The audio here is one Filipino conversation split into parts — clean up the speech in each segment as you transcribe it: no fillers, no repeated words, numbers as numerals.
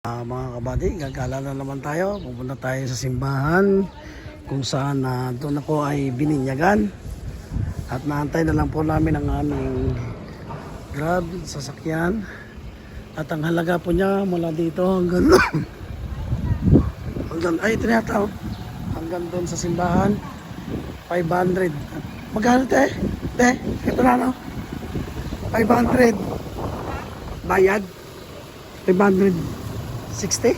Mga kabady, gagala na naman tayo. Pupunta tayo sa simbahan kung saan doon ako ay bininyagan. At naantay na lang po namin ang aming Grab sasakyan. At ang halaga po niya mula dito hanggang ay tinata hanggang doon sa simbahan 500. Magkano te? Ito na no? 500 bayad 560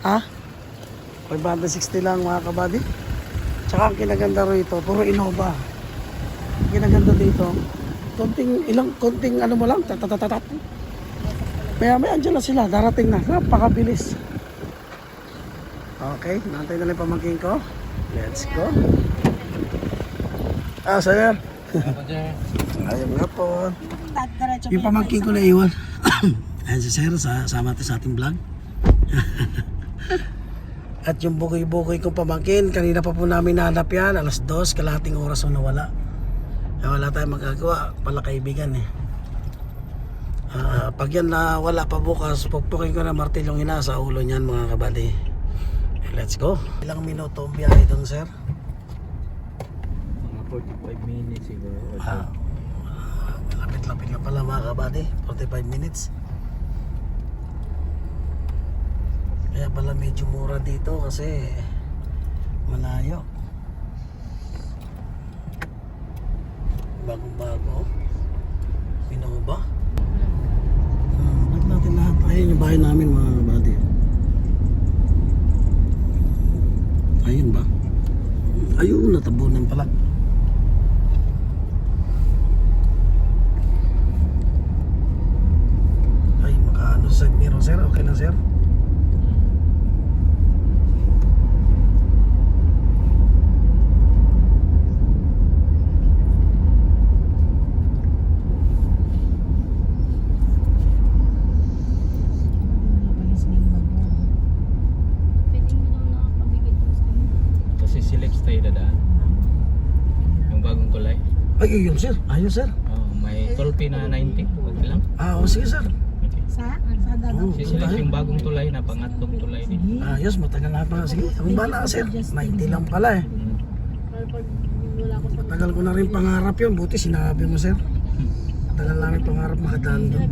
ha? 560 lang mga kabady. Tsaka ang kinaganda rito puro Innova. Ang kinaganda dito konting ano mo lang tatatatat. Maya andyan na sila, darating na, napakabilis. Okay, nantay na lang pamangkin ko. Let's go. Sir. Ayun nga po. Yung pamangkin ko na iwan. Ayan si Sir, sama natin sa ating vlog. At yung bukoy-bukoy kong pamangkin, kanina pa po namin nahanap yan. Alas 2, kalahating oras na nawala. Wala tayong magagawa, pala kaibigan eh. Pag yan na wala pa bukas, pugpukin ko na martilyong ina sa ulo niyan mga kabady. Let's go. Ilang minuto ang biyahe doon, sir? Mga 45 minutes siguro. Lapit-lapit na pala mga kabady, 45 minutes. Kaya pala medyo mura dito kasi malayo. Bagong-bago. Innova. Vlog natin lahat. Ayun yung bahay namin mga kabady. Ayun ba? Ayun, natabunan pala. Ay, makaano sa side mirror, sir? Okay na, sir? Ay, yun sir. Ayun sir. May tolpi na 90. Wag lang. Sige sir. Sa dagat. Sisilik yung bagong tulay na pangatlong tulay din. Ayos, matagal na pa. Sige, ang bala sir. 90 lang pala eh. Matagal ko na rin pangarap yun. Buti sinabi mo sir. Matagal namin pangarap makadaan doon.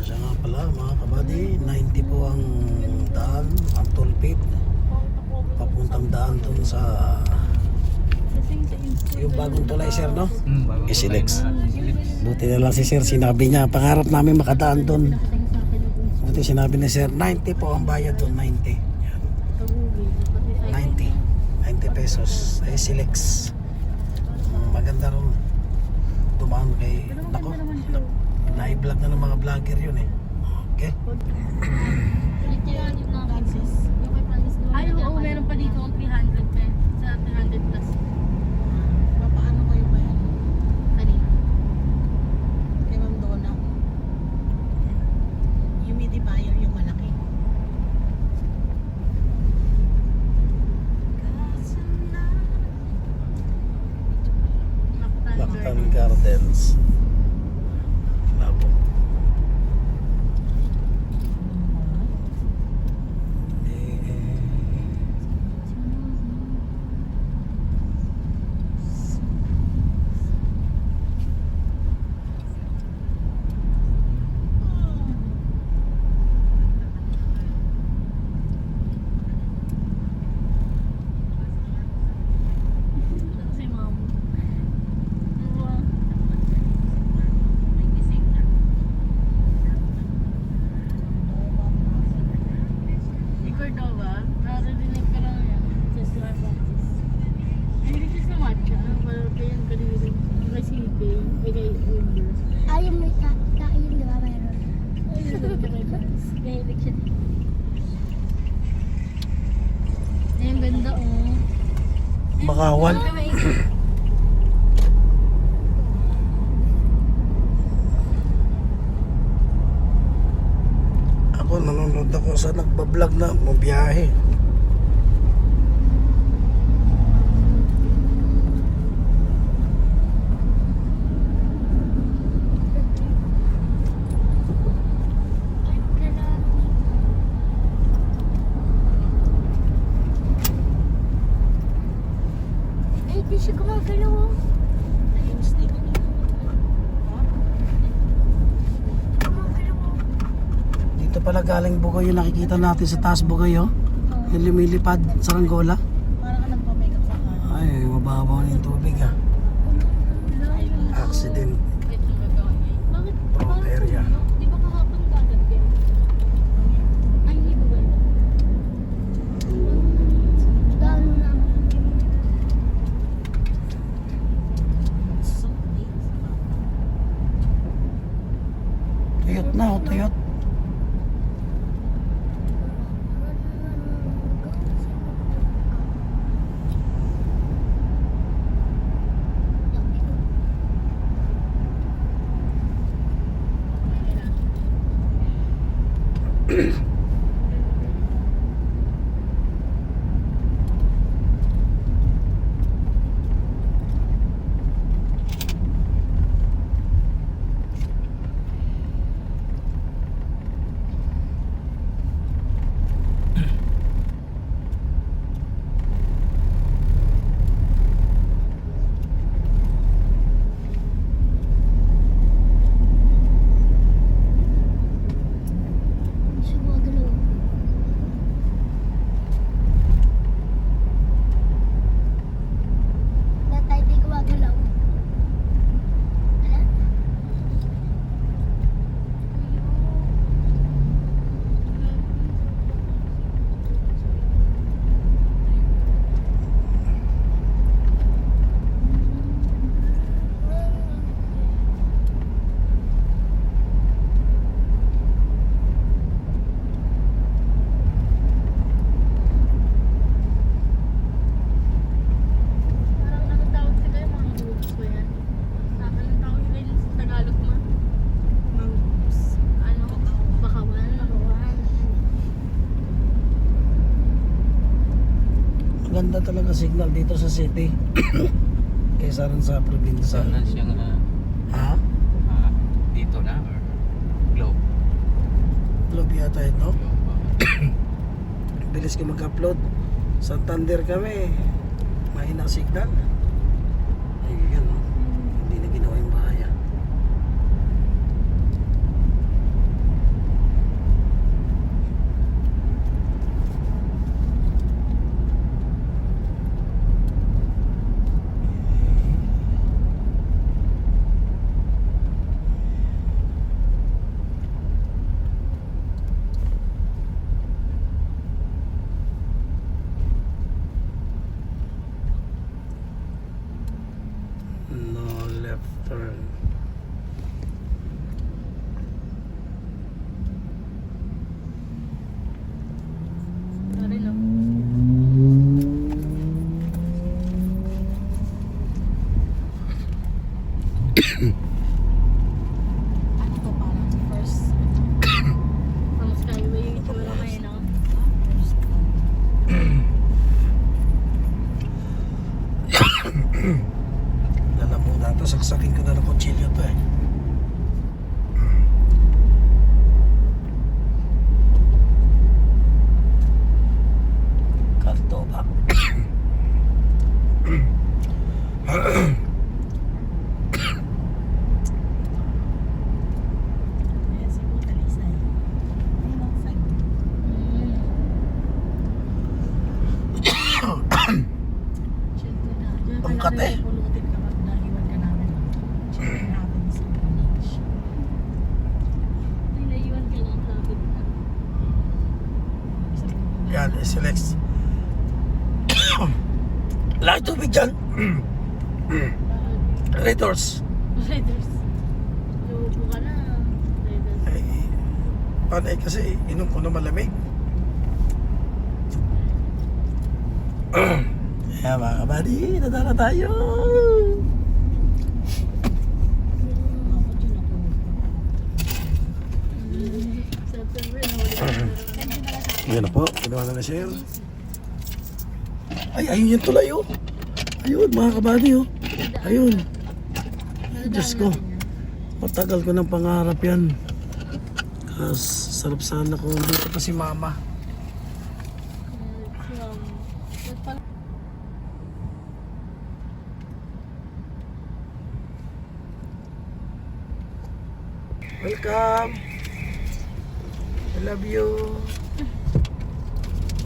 Siya nga pala mga kabady, 90 po ang daan, ang toll pit. Papuntang daan doon sa yung bagong tulay sir, no? Isilex. Buti na lang si sir, sinabi niya pangarap namin makadaan doon. Buti sinabi ni sir, 90 po ang bayad doon, 90. 90 pesos ay Isilex. Maganda rin dumaan kay nako, na-i-vlog na ng mga vlogger yun eh. Okay? Ay, oo, meron pa dito ang 300 sa 300 plus. Paano kayo ba yan? Kanina. Kay Ma'am Donna. Humidifier yung malaki. Mactan Gardens. Labo. Si Ma'am. Ikaw daw ba? Narinig ka lang yan. Just like practice. Hindi siya sa matcha. Pero kaya yung kanina. Kay Silvay. Kay Uber. Yung may kain, di ba mayroon? Kaya hilig siya. Ay, ang ganda oh. Bakawan. Ako nanonood ako sa nagbablog na mabiyahe. magalaw. Magalaw. Dito pala galing Bugay yung nakikita natin sa taas Bugay oh. Yung lumilipad sa Ranggola. Parang ka nagpa-makeup sa car. Ay, mababaw na yung tubig ah. Accident. Wait lang gagawin niya. Bakit? Prone area. Di ba kahapon ka agad din? Ay, hindi ba ba? Gano'n na. Tuyot na oh, tuyot. Siya magalaw. Tatay, di ko magalaw. Ala? Parang ano tawag sila yung mga groups ba yan? Anong tawag nila yun sa Tagalog ma? Ano? Bakawan? Bakawan. Maganda talaga signal dito sa city. Kaysa rin sa probinsya. Sana siyang Ha? dito na or globe. Globe yata ito. Globe, Bilis ka mag-upload. Santander kami. Mahina signal. Ay, yan oh. Hindi na ginawa yung bahaya. No left turn. Sorry no. Ano to parang first from Skyway ito lang ngayon no? Alam mo na ito, saksakin ko na ng kutsilyo to eh. Karto ba? Yes, yung talisay. Ayun ang side. Chill ko na. Ang kate. Pulutin kapag nahiwan ka namin. Chill namin sa village. Ay, naiwan ka lang sabi na. Yan, SLX. Laki tubig dyan. Raiders. Riders. Lupo ka na. Riders. Ay, panay kasi inom ko na malamig. Kaya mga kabady, nadala tayo. September, nahuli ka na. Yan na po, ginawa na na share. Ay, ayun yung tulay oh. Ayun mga kabady oh. Ayun. Ay, Diyos ko. Matagal ko ng pangarap yan. Sarap sana kung dito pa si mama. Welcome. I love you.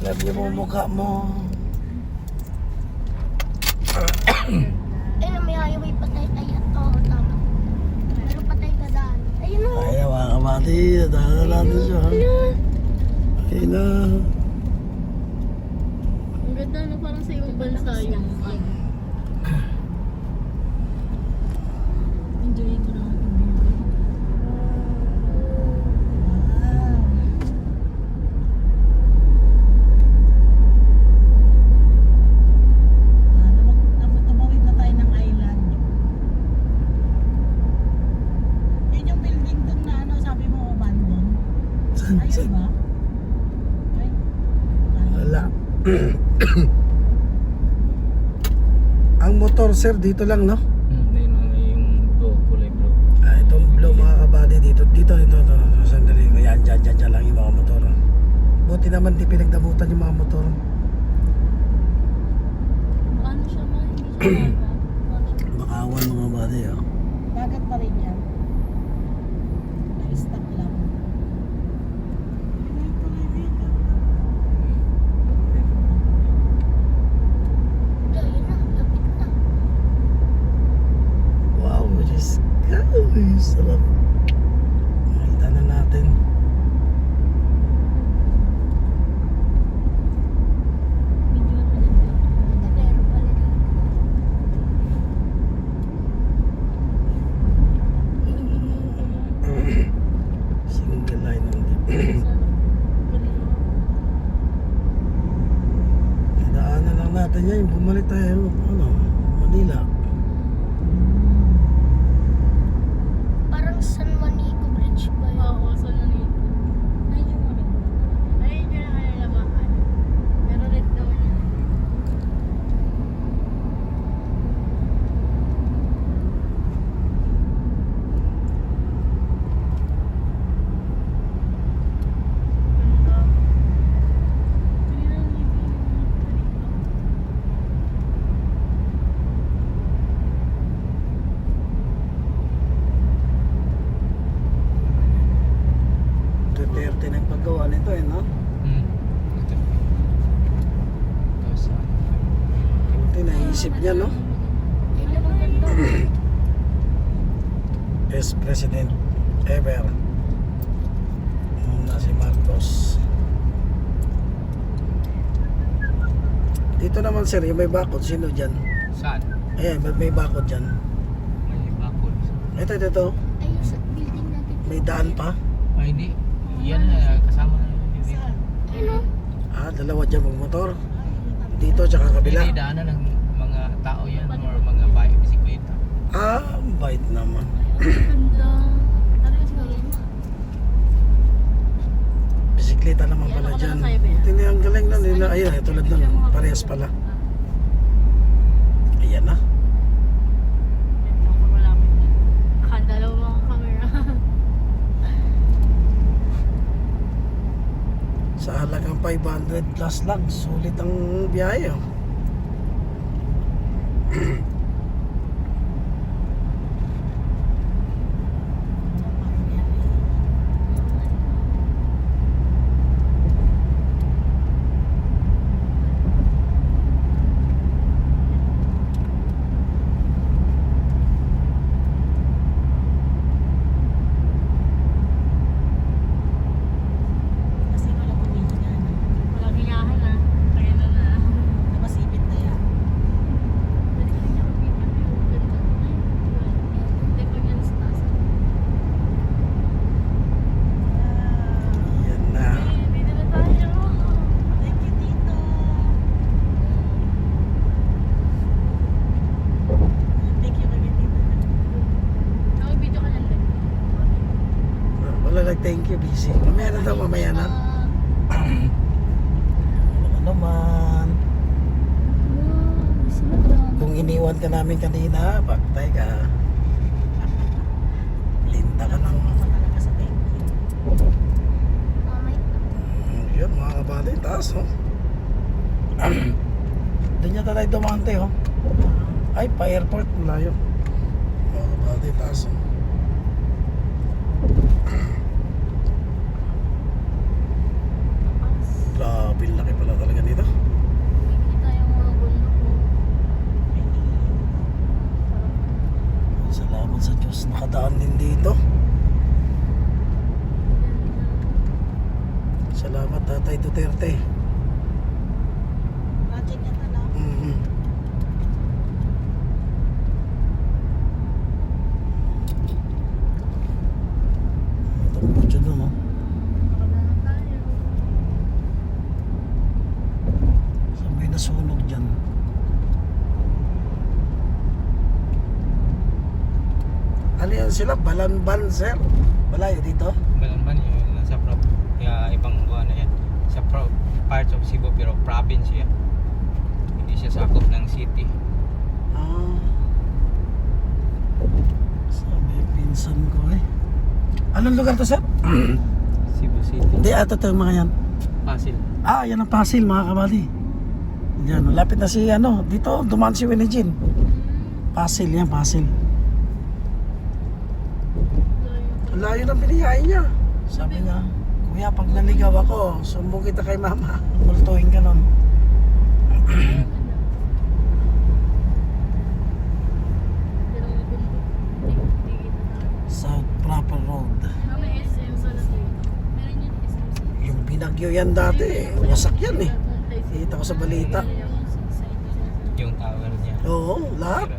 Love you mo mukha mo. Ayun, may highway pa tayo. Ayan, oo, tama. Meron pa tayo dadaan. Ayun o. Ay, mga kabady. Dahil natin siya. Ayun na. Ang ganda na parang sa ibang bansa yung enjoy ko na ang view. Tumawid na tayo ng island. Yun yung building dun na ano, sabi mo abandon. Ayun ba? Ay, Wala. Ang motor sir dito lang no? Then yung blue, kulay blue. Ah, itong blue mga kabady dito. Dito. Sandali. Yan, dyan lang yung mga motor. Buti naman di pinagdamutan yung mga motor. Ano siya ma? Hindi siya maga. Makawan mga kabady oh. dagat pa rin yan. Na-stuck lang. Ayun na, lapit na. Wow, just sarap. Makita na natin. Medyo ano dito. Meron pala dito. Single line ng Daanan lang natin yan. Bumalik tayo. Manila. Parang San Juanico Bridge ba yun? Oo, so nanito. Ayun yung ano. Ayun yung nakalalamaan. Pero red naman yun. Ganda. Tingnan mo yung Duterte na yung paggawa nito eh, no? Tapos, Buti naisip niya, no? Ayun na maganda. Best president ever. Na si Marcos. Dito naman sir, yung may bakod. Sino dyan? saan? Ayan, may bakod dyan. May bakod. Ito. Ayun sa building natin. May daan pa. Ay, hindi. Yan na, kasama na yun. Saan? Ayun o. Ah, dalawa dyan magmotor. Dito tsaka kabila. Hindi, daanan ng mga tao yan or mga bisikleta. Ah, bait naman. ganda. Ano yung siguro? Bisikleta naman pala Ano ka dyan. na sa'yo ba yan? Tingnan, ang galing na nila. Ayan, tulad na. Parehas pala. Ayan na. Ito ako malapit na. Nakadalawa mga camera. Sa halagang 500 plus lang. Sulit ang biyahe. Oh. Kasi wala ko dito na. Walang hiyahan ah. Kaya na. Napasipit na yan. Pwede ka rin niya mag-video. Ganda. Ay, yun. Hindi ko yan sa taas. Ayan na. Eh, dito na tayo. Thank you, Tito. Thank you kay Tito. Nakag-video ka lang din. Wala thank you, busy. Mamaya na daw, mamaya na. Ano naman. Kung iniwan ka namin kanina, patay ka. Linta ka ng... Talaga sa thank you. Yun, mga kabady, taas, oh. Doon niya tayo dumante, oh. Ay, pa-airport, malayo. Mga kabady, taas, oh. Norte. Project niya na lang. Mhm. Ito po dyan doon, no? So, may nasunog dyan. Ano yan sila? Balanban, sir? Malayo dito? Balanban yun, nasa ibang buwan na yan. Sa part of Cebu pero province yan. Hindi siya sakop ng city. Ah. Sabi, pinsan ko eh. Anong lugar to, sir? Cebu City. Hindi, ata ito yung mga yan. Pasig. Ah, yan ang Pasil, mga kabady. Yan, lapit na si ano, dito, dumaan si Winnie Pasil yan, Pasil. Ang layo ng biniyahin niya. Sabi niya, kuya, pag naligaw ako, sumbong kita kay mama. Multuhin ka nun. South Proper Road. Yung binagyo yan dati, wasak yan eh. Kita ko sa balita. Yung tower niya. Oo, lahat.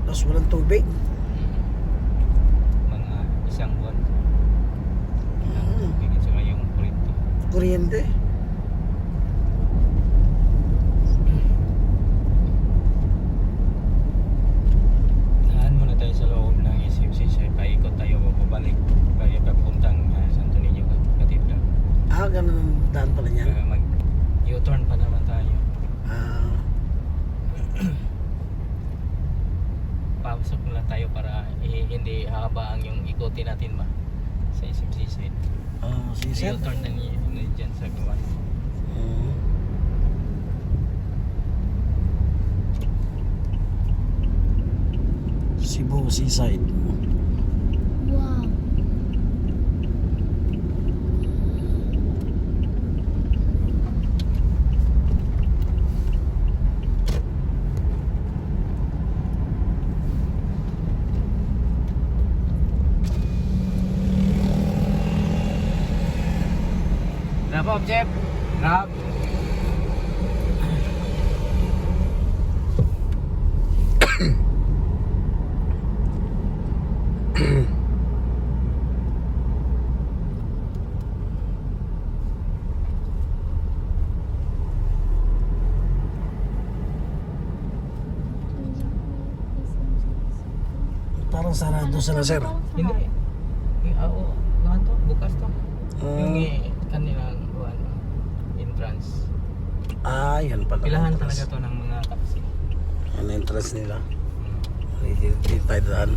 Tapos walang tubig. Mga isang buwan. Mm. Bigyan sila yung kurito. Kuryente. Daan muna tayo sa loob ng SMC. Paikot tayo pabalik. Kaya papuntang Santo Niño Cathedral. Ah, ganun ang daan pala niyan. Kaya mag U-turn pa naman tayo. Ah, Papasok na lang tayo para hindi hahabaan yung ikotin natin ba sa SMC side. si sir. U-turn na niya dyan sa gawa. Mm. Cebu Seaside. Wow. Grab up, Jeff! Grab! Parang sarado sila, sir. Hindi. Oo. Gahan to. Bukas to. Yung Ah, kanilang entrance. yan pala. Pilahan entrance. talaga to ng mga taxi. Ano entrance nila? Dito tayo daan.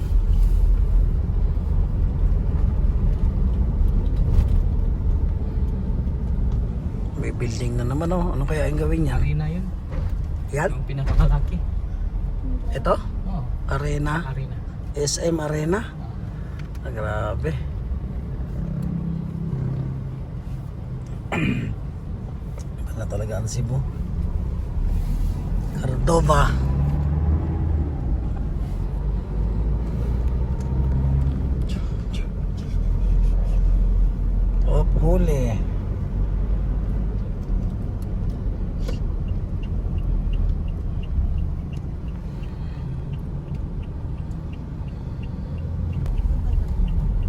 May building na naman, oh. Ano kaya ang gawin niya? Arena yun. Yan? Yung pinakakalaki. Ito? Oo. Arena? Arena. SM Arena? Ah, grabe. Iba na talaga ang Cebu. Cordova. Oh, huli.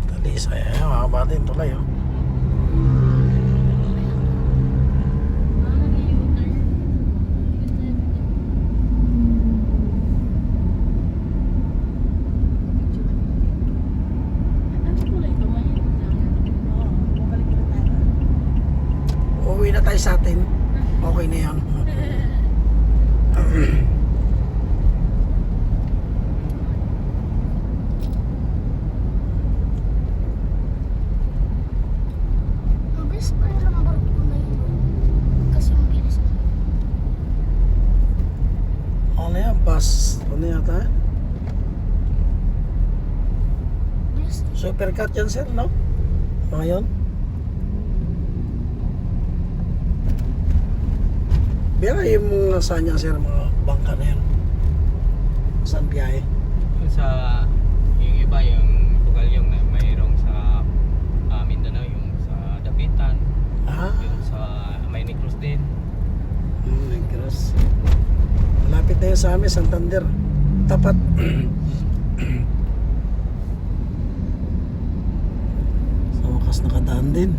Talis, ay, makakaba din tulay, oh. Oo, babalik na tayo. Uuwi na tayo sa atin. Okay na yan. Mabilis pa rin ang barko na yun. Kasi mabilis. Ano yan? Bus. Ano yata? Mabilis. Supercut yan, sir, no? Mga yun? Biyahe yung mga saan yan, sir, mga bangka na yan. Saan biyahe? Yung sa yung iba yung Pugalyong na mayroong sa Mindanao, yung sa Dapitan, Ah, yung sa Maynila Ramos. Malapit na yun sa amin, Santander. Tapat. Sa wakas nakadaan din.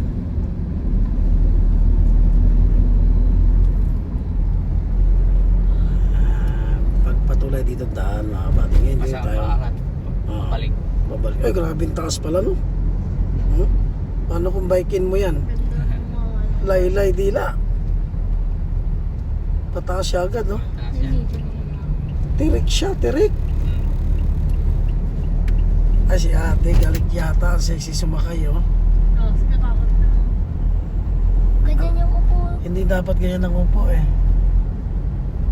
Pagpatuloy dito daan, mga kabady. Ngayon dito Masama tayo. paangat. Ah. Balik. Babalik. Ay, grabing taas pala, no? Hmm? Paano kung bikin mo yan? Ganda ng mga Laylay dila. Pataas siya agad, no? Taas yan. Tirik siya, tirik. Hmm. Ay, si ate, galit yata. Sexy sumakay, oh. Oh, nakakot na. Ganyan yung upo. Hindi dapat ganyan ang upo, eh.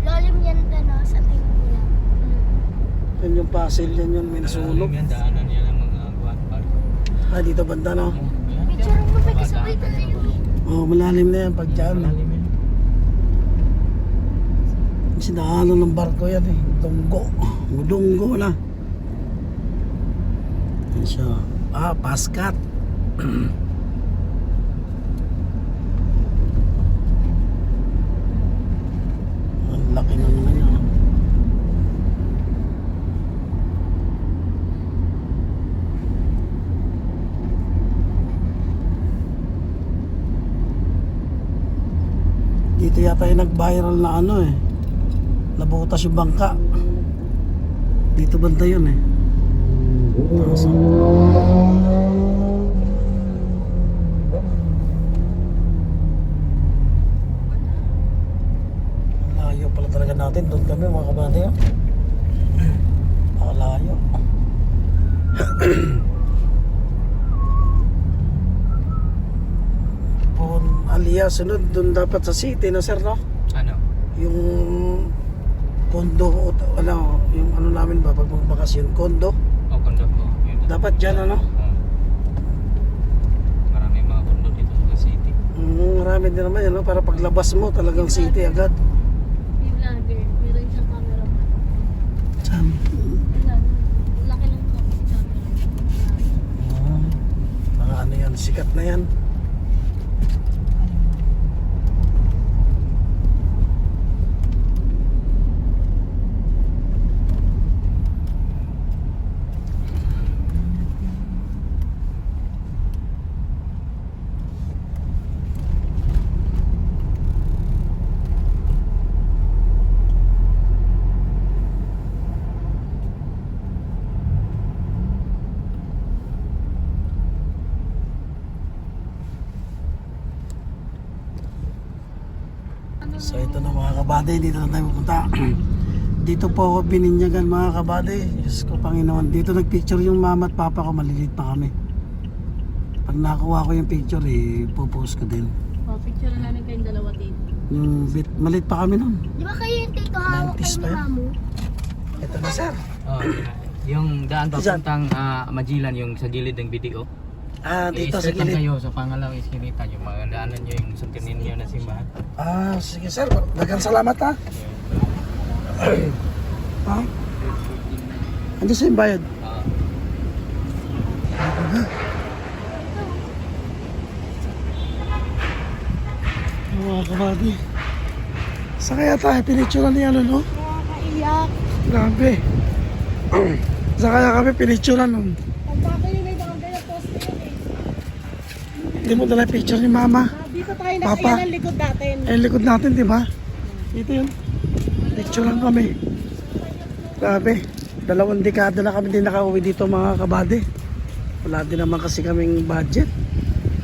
Lalim yan din, no? Sa tingin mo lang. Yan yung puzzle, yan yung may nasunog. Yan, daanan yan ang mga guwan park. Ah, dito banda, no? Picture mo ba kasabay tayo? Oh, malalim na yan pag dyan. Malalim yan. Sinaanan ng barko yan, eh. Dunggo. Dunggo na. Yan siya. Ah, paskat. Ang laki na naman yan. Dito yata yung nag-viral na ano eh. Nabutas yung bangka. Dito banda yun eh. Taas. Layo pala talaga natin. Doon kami mga kabady. Nakalayo. Alias, sunod doon dapat sa city na sir, no? Ano? Yung kondo o ano, yung ano namin ba pag magbakasyon, kondo. O, kondo po. Yun. Dapat dyan, ano? Oo. Marami mga kondo dito sa city. Marami din naman yan, no? Para paglabas mo talagang city agad. Yung vlogger, meron siyang cameraman. Saan? Wala, laki ng camera. Mga ano yan, sikat na yan. So ito na mga kabady, dito na tayo pupunta. Dito po ako bininyagan mga kabady. Diyos ko Panginoon. Dito nagpicture yung mama at papa ko, maliliit pa kami. Pag nakuha ko yung picture, pupost ko din. Oh, picture na namin kayong dalawa dito. Yung maliit pa kami nun. Di ba kayo yung tito hawak 90s kayo pa ni yan. Mamu? Ito na sir. Oh, yung daan Diyan. papuntang Magellan, yung sa gilid ng BTO. Ah, dito sa I-straight lang gilid. kayo sa pangalawang iskinita, yung mga daanan nyo, yung sungkinin nyo na simbahan. Ah, sige sir. Dagang salamat ha. Ha? Ano sa yung bayad? Mga kabady. Saan kaya tayo? Pinicturan niya ano, no? Nakakaiyak. Grabe. Saan kaya kami pinicturan nun? Pagka kayo may nakagaya post yun eh. Hindi mo dala picture ni mama. Dito tayo Papa. nakaiyan ang likod natin. Eh, likod natin, di ba? Dito yun. Picturean kami. Grabe. 2 dekada na kami din nakauwi dito mga kabady. Wala din naman kasi kaming budget.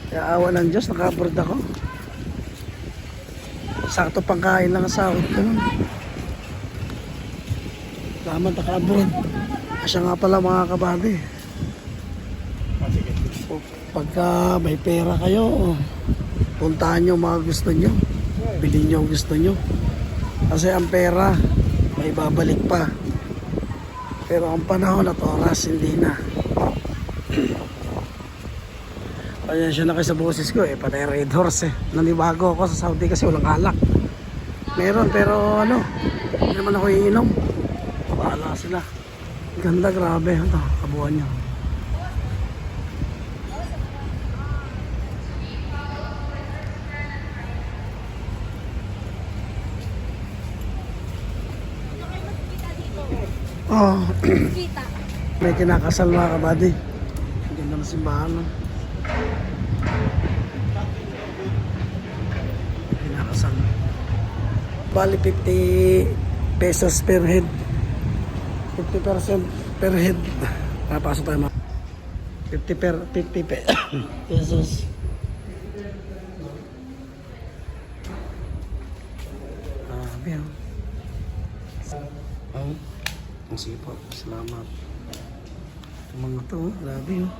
Kaya awa ng Diyos, naka-abroad ako. Sakto pangkain lang ang sahod ko nun. Salamat naka-abroad. Asya nga pala mga kabady. Pagka may pera kayo, puntahan nyo mga gusto nyo. Bilhin nyo ang gusto nyo. Kasi ang pera, may babalik pa. Pero ang panahon at oras, hindi na. Pasensya na kayo sa boses ko eh, patay Red Horse eh. Nanibago ako sa Saudi kasi walang alak. Meron pero ano, hindi naman ako iinom. Bahala sila. Ganda, grabe. Ito, kabuhan nyo. Oh, Kita. may kinakasal mga kabady. Ang ganda ng simbahan. No? Kinakasal. Bali 50 pesos per head. 50% per head. Papasok tayo mga 50 pesos. Grabe oh. Ang sipag. Salamat. Yung mga to, grabe oh.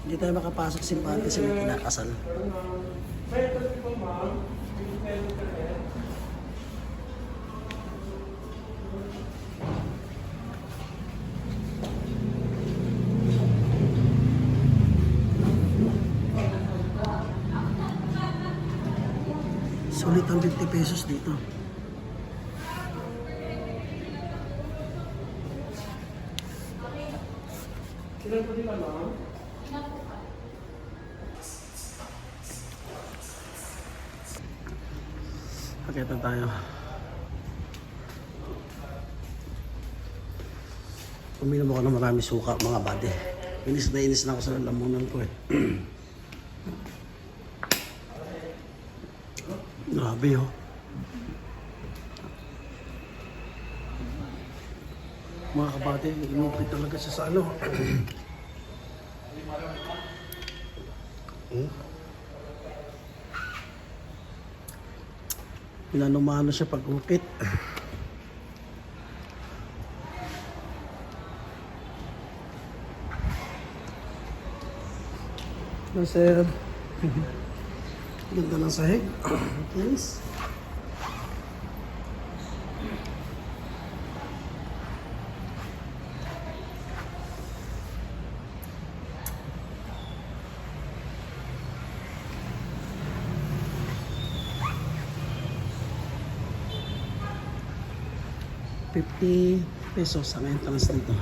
Hindi tayo makapasok simbahan kasi may kinakasal. Sulit ang 50 pesos dito. Pakita tayo. Uminom ako ng marami suka mga bade. Inis na ako sa lamunan ko eh. Grabe oh. Mga kabate, inupit talaga siya sa ano. Pinanumano siya pag upit. No, sir. Ganda ng sahig. Please. ₱50 ang entrance dito.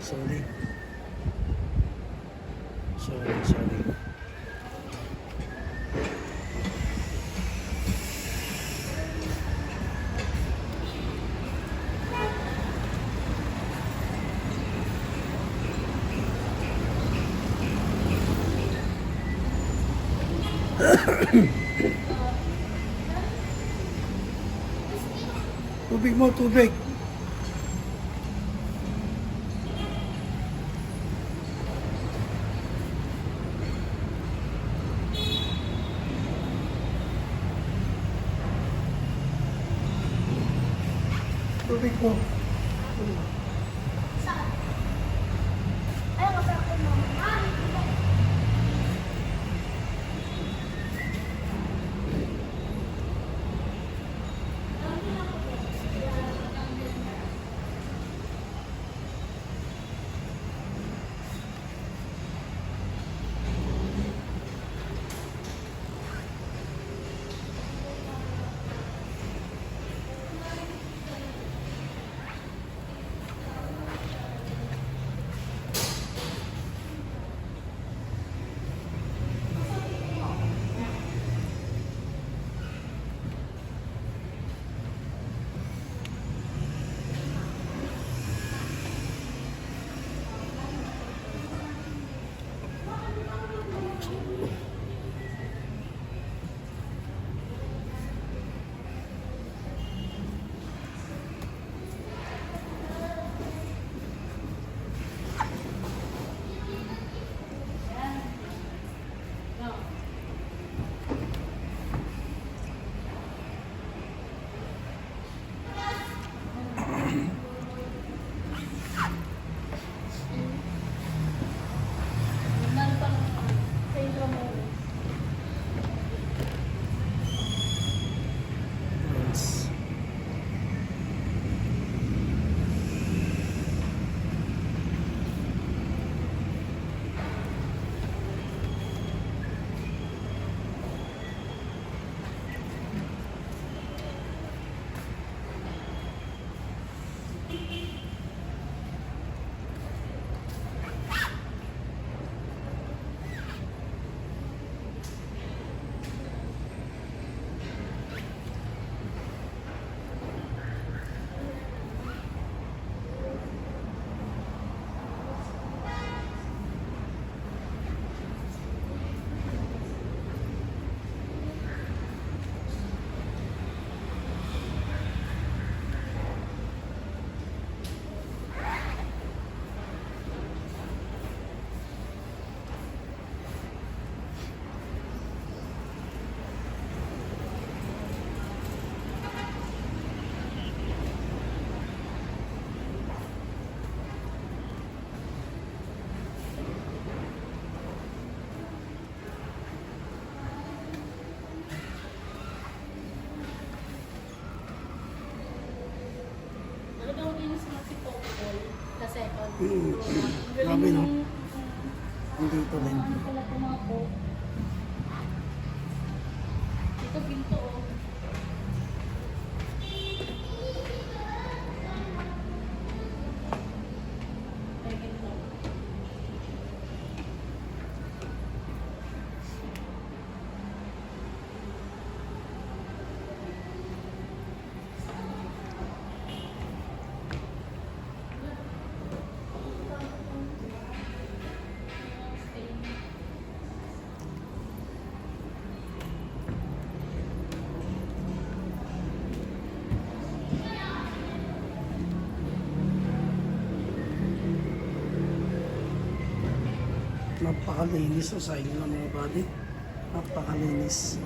Sorry. Sorry. Tubig mo, tubig. Tubig mo. Saan? Ay, kasi ako mama. Grabe, no? Dito din. Ito pinto oh. Ay, pinto. Napakalinis sa side ng mga body. Napakalinis.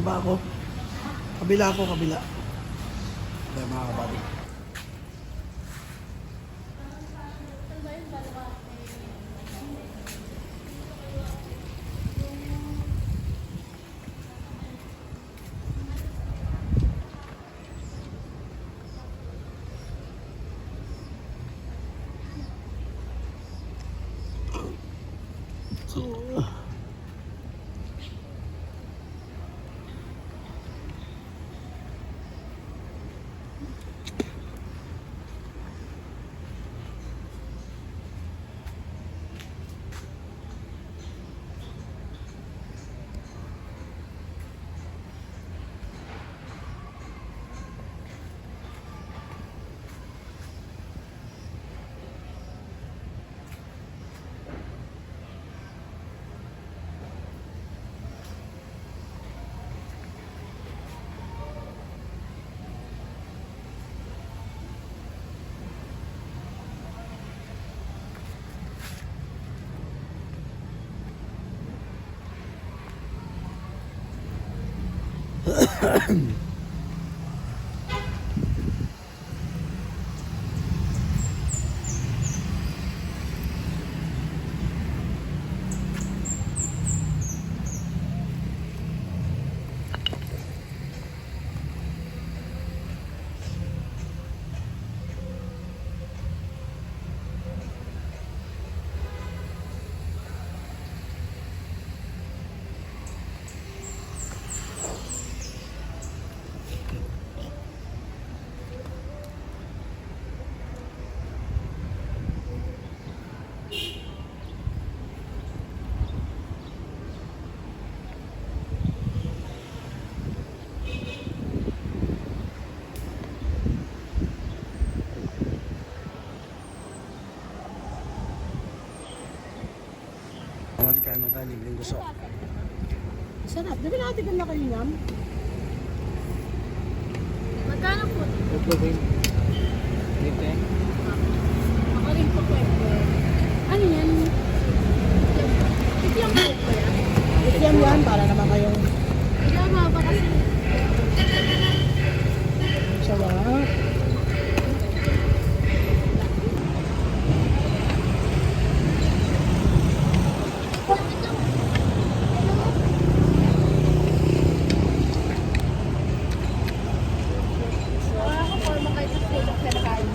Baba ako. Kabila ako, kabila. Kaya mga kabady. Mati kain mo tayo, libreng gusto. Sarap. Di ba natin na kayo yam? Magkano po? Ito ba yun? Dito eh. Ako rin po pwede. Ano yan? Ityam po ba yan? Ityam yan para naman kayong Ityam ba kasi? sarap. Ako po, makait na tulog na kain.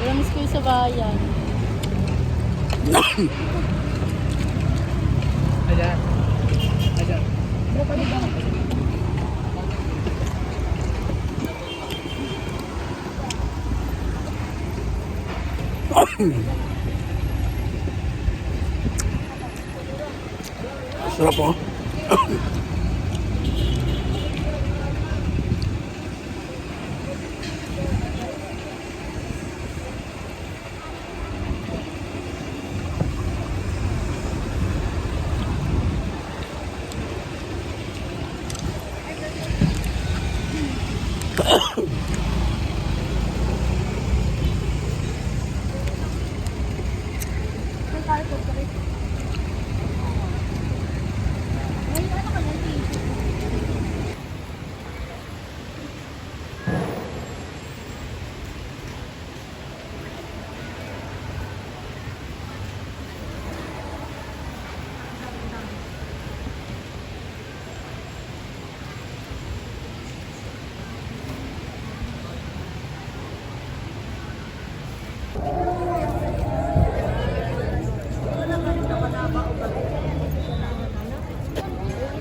Walang miss ko yung sa bayan. Ayan. Ayan. Sarap oh.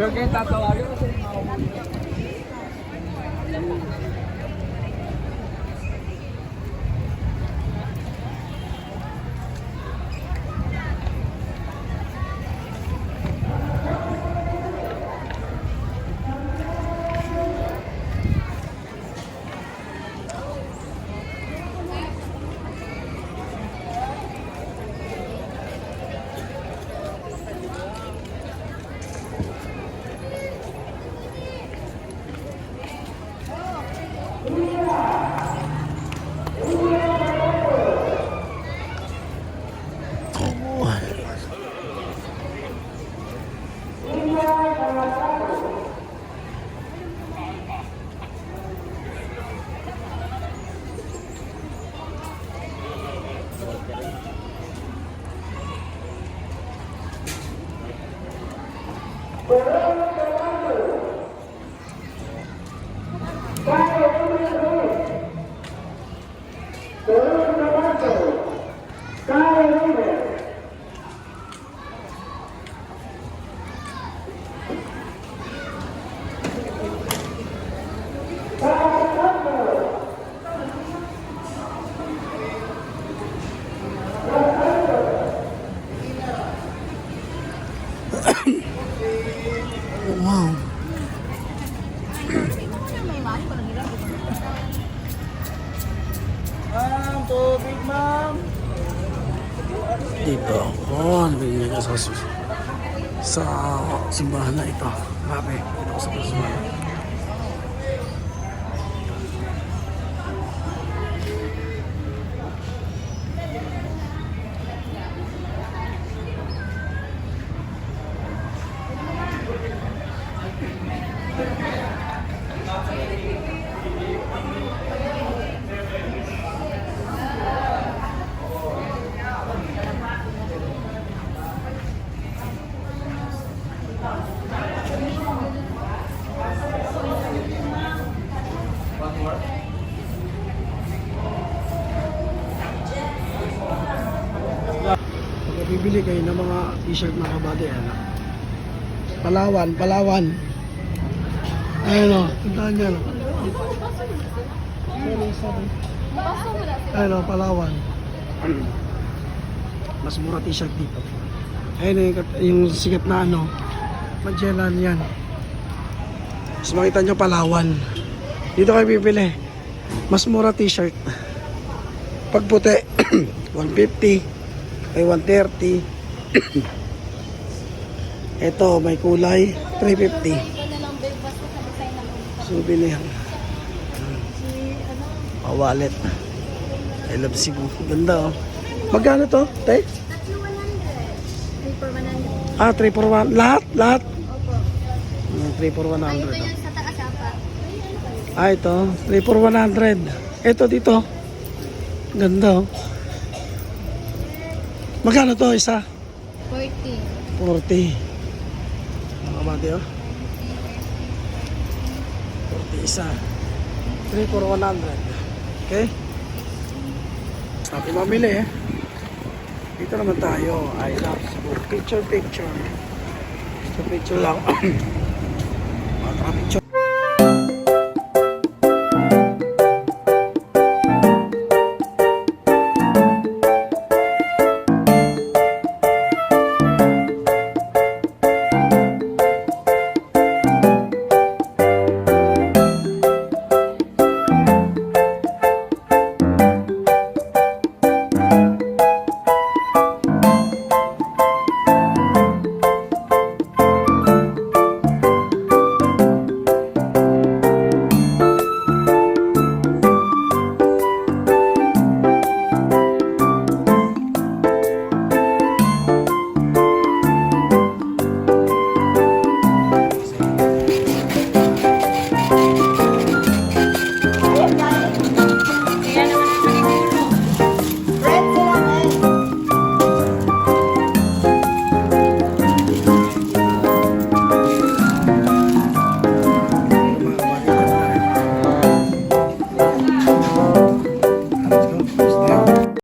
Pero kayo tatawagin kasi Wow. Ma'am, tubig ma'am. Dito ako, nabili niya sa simbahan na ito. Grabe, dito ako sa simbahan. Pag bibili kayo ng mga t-shirt mga kabady, ano? Palawan, Palawan. Ayun o, tindahan niya. Ayun o, Palawan. Mas mura t-shirt dito. Ayun yung sikat na ano, Magellan yan. Mas makita nyo Palawan. Dito kayo bibili. Mas mura t-shirt. Pag puti, 150, may 130. Ito, may kulay, 350. Souvenir. Wallet. I love Cebu. Ganda oh. Magkano to, te? 3 for 100. Ah, 3 for 1. Lahat? Lahat? Opo. 3 for 100. Ay, ito oh. yung sa taas apa. Ah, ito. 3 for 100. Ito dito. Ganda oh. Magkano to isa? 40. 40. Mga kabady oh. 40 isa. 3 for 100. Okay? Sabi mamili eh. Dito naman tayo. I love Cebu. Picture. Picture lang. Mga picture.